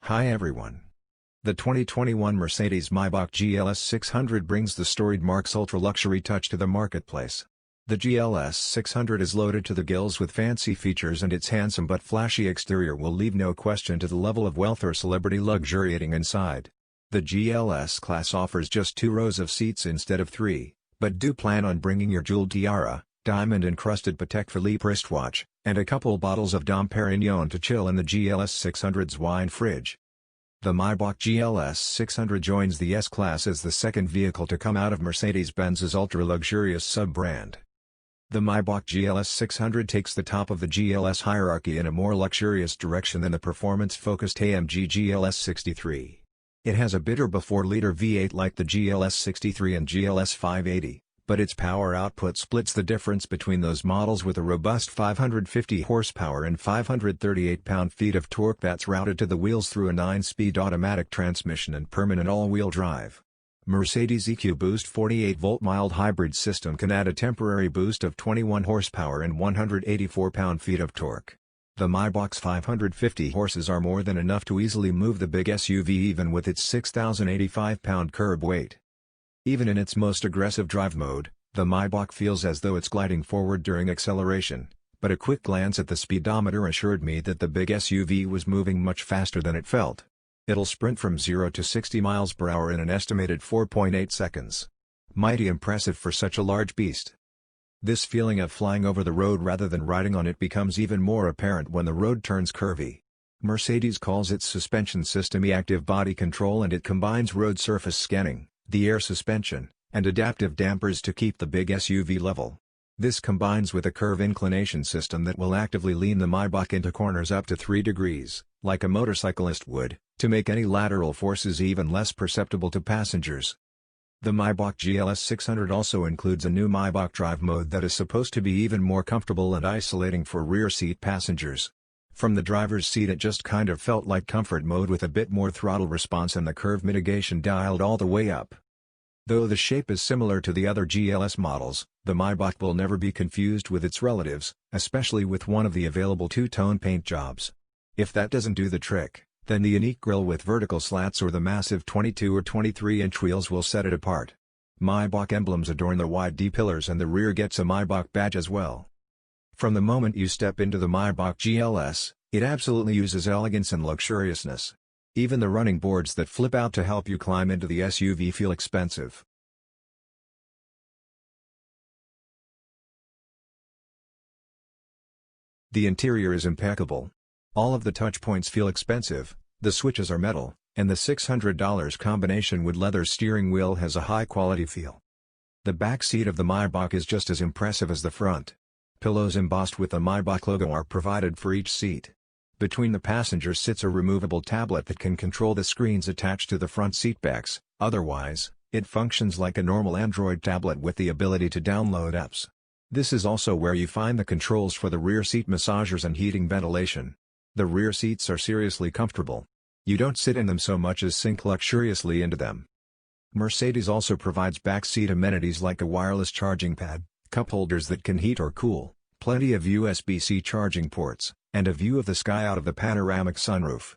Hi everyone. The 2021 Mercedes-Maybach GLS 600 brings the storied Marque's ultra-luxury touch to the marketplace. The GLS 600 is loaded to the gills with fancy features, and its handsome but flashy exterior will leave no question to the level of wealth or celebrity luxuriating inside. The GLS class offers just 2 rows of seats instead of 3, but do plan on bringing your jeweled tiara, diamond-encrusted Patek Philippe wristwatch, and a couple bottles of Dom Perignon to chill in the GLS 600's wine fridge. The Maybach GLS 600 joins the S-Class as the second vehicle to come out of Mercedes-Benz's ultra-luxurious sub-brand. The Maybach GLS 600 takes the top of the GLS hierarchy in a more luxurious direction than the performance-focused AMG GLS 63. It has a bitter before-liter V8 like the GLS 63 and GLS 580. But its power output splits the difference between those models with a robust 550 horsepower and 538 pound-feet of torque that's routed to the wheels through a 9-speed automatic transmission and permanent all-wheel drive. Mercedes' EcoBoost 48-volt mild hybrid system can add a temporary boost of 21 horsepower and 184 pound-feet of torque. The Maybach's 550 horses are more than enough to easily move the big SUV even with its 6,085-pound curb weight. Even in its most aggressive drive mode, the Maybach feels as though it's gliding forward during acceleration, but a quick glance at the speedometer assured me that the big SUV was moving much faster than it felt. It'll sprint from 0 to 60 miles per hour in an estimated 4.8 seconds. Mighty impressive for such a large beast. This feeling of flying over the road rather than riding on it becomes even more apparent when the road turns curvy. Mercedes calls its suspension system e-active body control, and it combines road surface scanning, the air suspension, and adaptive dampers to keep the big SUV level. This combines with a curve inclination system that will actively lean the Maybach into corners up to 3 degrees, like a motorcyclist would, to make any lateral forces even less perceptible to passengers. The Maybach GLS 600 also includes a new Maybach Drive mode that is supposed to be even more comfortable and isolating for rear seat passengers. From the driver's seat it just kind of felt like comfort mode with a bit more throttle response and the curve mitigation dialed all the way up. Though the shape is similar to the other GLS models, the Maybach will never be confused with its relatives, especially with one of the available two-tone paint jobs. If that doesn't do the trick, then the unique grille with vertical slats or the massive 22 or 23-inch wheels will set it apart. Maybach emblems adorn the wide D-pillars, and the rear gets a Maybach badge as well. From the moment you step into the Maybach GLS, it absolutely uses elegance and luxuriousness. Even the running boards that flip out to help you climb into the SUV feel expensive. The interior is impeccable. All of the touch points feel expensive, the switches are metal, and the $600 combination wood leather steering wheel has a high-quality feel. The back seat of the Maybach is just as impressive as the front. Pillows embossed with the Maybach logo are provided for each seat. Between the passengers sits a removable tablet that can control the screens attached to the front seat backs. Otherwise, it functions like a normal Android tablet with the ability to download apps. This is also where you find the controls for the rear seat massagers and heating ventilation. The rear seats are seriously comfortable. You don't sit in them so much as sink luxuriously into them. Mercedes also provides back seat amenities like a wireless charging pad, cup holders that can heat or cool, plenty of USB-C charging ports, and a view of the sky out of the panoramic sunroof.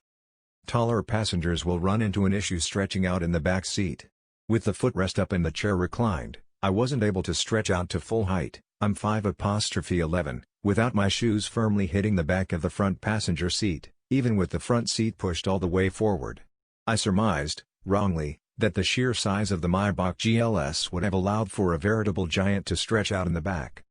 Taller passengers will run into an issue stretching out in the back seat. With the footrest up and the chair reclined, I wasn't able to stretch out to full height. I'm 5'11", without my shoes firmly hitting the back of the front passenger seat, even with the front seat pushed all the way forward. I surmised, wrongly, that the sheer size of the Maybach GLS would have allowed for a veritable giant to stretch out in the back.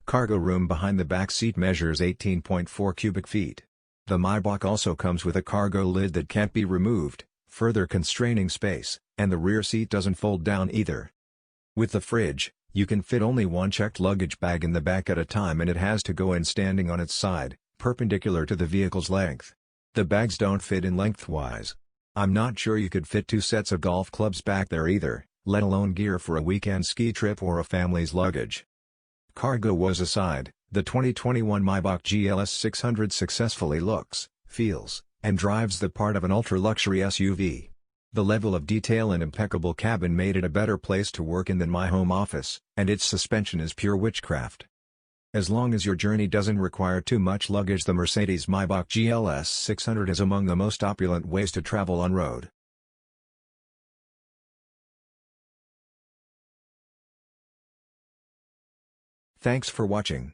Cargo room behind the back seat measures 18.4 cubic feet. The Maybach also comes with a cargo lid that can't be removed, further constraining space, and the rear seat doesn't fold down either. With the fridge, you can fit only one checked luggage bag in the back at a time, and it has to go in standing on its side, perpendicular to the vehicle's length. The bags don't fit in lengthwise. I'm not sure you could fit 2 sets of golf clubs back there either, let alone gear for a weekend ski trip or a family's luggage. Cargo woes aside, the 2021 Maybach GLS 600 successfully looks, feels, and drives the part of an ultra-luxury SUV. The level of detail and impeccable cabin made it a better place to work in than my home office, and its suspension is pure witchcraft. As long as your journey doesn't require too much luggage, the Mercedes-Maybach GLS 600 is among the most opulent ways to travel on road. Thanks for watching.